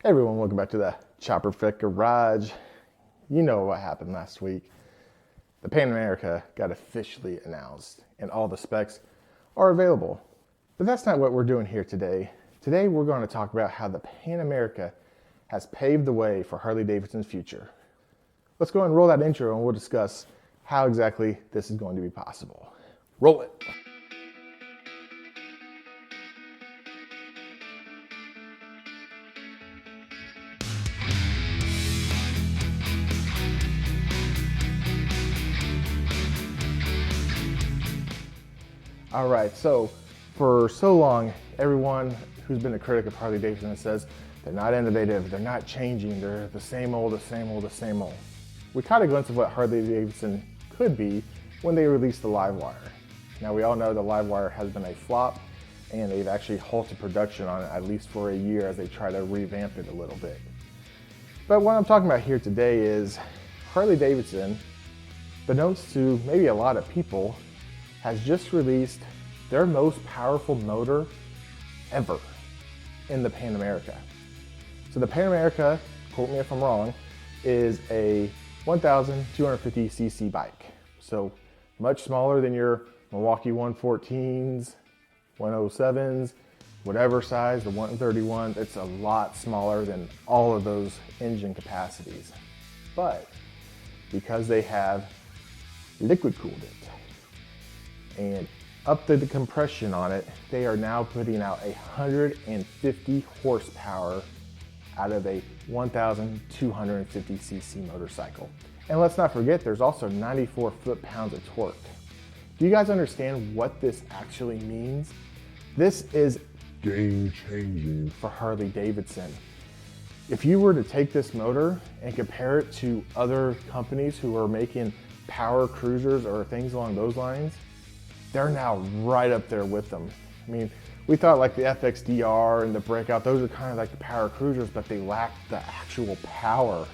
Hey everyone, welcome back to the Chopper Fit Garage. You know what happened last week. The Pan America got officially announced and all the specs are available. But that's not what we're doing here today. Today we're going to talk about how the Pan America has paved the way for Harley Davidson's future. Let's go and roll that intro and we'll discuss how exactly this is going to be possible. Roll it. All right, so for so long, everyone who's been a critic of Harley Davidson says they're not innovative, they're not changing, they're the same old, the same old, the same old. We caught a glimpse of what Harley Davidson could be when they released the Livewire. Now we all know the Livewire has been a flop and they've actually halted production on it at least for a year as they try to revamp it a little bit. But what I'm talking about here today is Harley Davidson, beknownst to maybe a lot of people, has just released their most powerful motor ever in the Pan America. So the Pan America, quote me if I'm wrong, is a 1,250cc bike. So much smaller than your Milwaukee 114s, 107s, whatever size, the 131, it's a lot smaller than all of those engine capacities. But because they have liquid cooled it, and upped the compression on it, they are now putting out 150 horsepower out of a 1,250cc motorcycle. And let's not forget, there's also 94 foot-pounds of torque. Do you guys understand what this actually means? This is game-changing for Harley Davidson. If you were to take this motor and compare it to other companies who are making power cruisers or things along those lines, they're now right up there with them. I mean, we thought like the FXDR and the Breakout, those are kind of like the power cruisers, but they lack the actual power.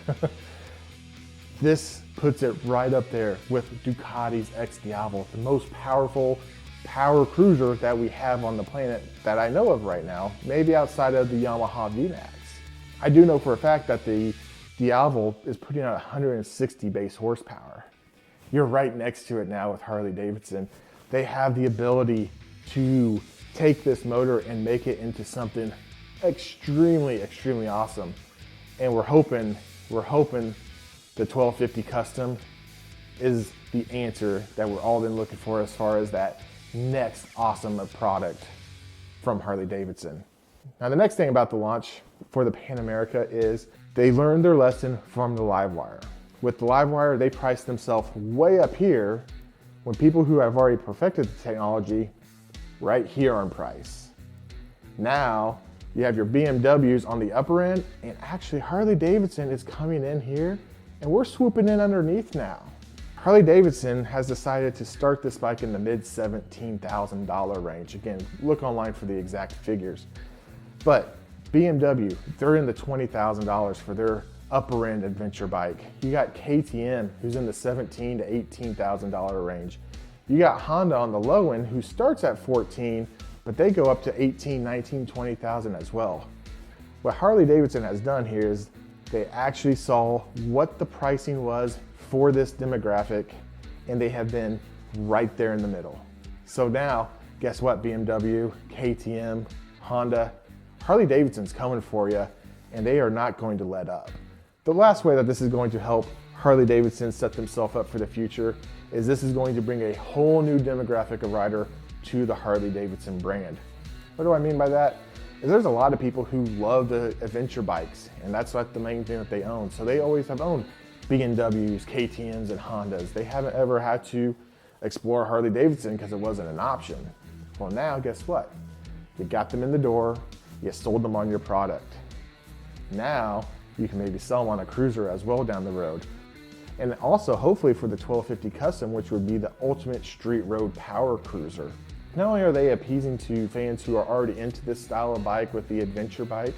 This puts it right up there with Ducati's X Diavolo, the most powerful power cruiser that we have on the planet that I know of right now, maybe outside of the Yamaha VMAX. I do know for a fact that the Diavolo is putting out 160 base horsepower. You're right next to it now with Harley Davidson. They have the ability to take this motor and make it into something extremely, extremely awesome. And we're hoping the 1250 Custom is the answer that we're all been looking for as far as that next awesome product from Harley Davidson. Now the next thing about the launch for the Pan America is they learned their lesson from the Livewire. With the Livewire, they priced themselves way up here when people who have already perfected the technology right here on price. Now you have your BMWs on the upper end, and actually Harley Davidson is coming in here and we're swooping in underneath now. Harley Davidson has decided to start this bike in the mid $17,000 range. Again, look online for the exact figures. But BMW, they're in the $20,000 for their upper end adventure bike. You got KTM, who's in the $17,000 to $18,000 range. You got Honda on the low end, who starts at 14, but they go up to 18, 19, 20,000 as well. What Harley Davidson has done here is they actually saw what the pricing was for this demographic, and they have been right there in the middle. So now, guess what, BMW, KTM, Honda, Harley Davidson's coming for you, and they are not going to let up. The last way that this is going to help Harley Davidson set themselves up for the future is this is going to bring a whole new demographic of rider to the Harley Davidson brand. What do I mean by that? Is there's a lot of people who love the adventure bikes, and that's like the main thing that they own. So they always have owned BMWs, KTMs, and Hondas. They haven't ever had to explore Harley Davidson because it wasn't an option. Well now, guess what? You got them in the door, you sold them on your product. Now, you can maybe sell them on a cruiser as well down the road. And also hopefully for the 1250 Custom, which would be the ultimate street road power cruiser. Not only are they appeasing to fans who are already into this style of bike with the adventure bike,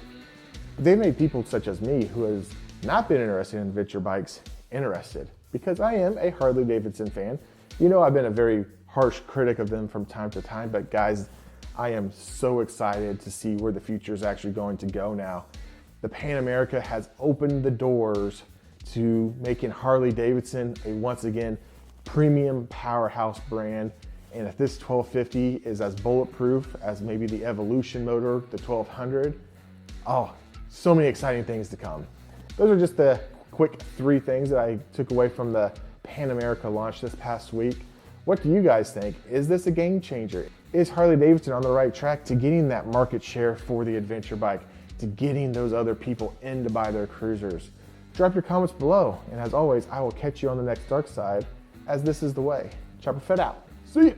but they've made people such as me who has not been interested in adventure bikes interested, because I am a Harley Davidson fan. You know, I've been a very harsh critic of them from time to time, but guys, I am so excited to see where the future is actually going to go now. the Pan America has opened the doors to making Harley Davidson a, once again, premium powerhouse brand. And if this 1250 is as bulletproof as maybe the Evolution motor, the 1200, oh, so many exciting things to come. Those are just the quick 3 things that I took away from the Pan America launch this past week. What do you guys think? Is this a game changer? Is Harley Davidson on the right track to getting that market share for the adventure bike, to getting those other people in to buy their cruisers? Drop your comments below, and as always, I will catch you on the next dark side, as this is the way. Chopper Fed out. See ya!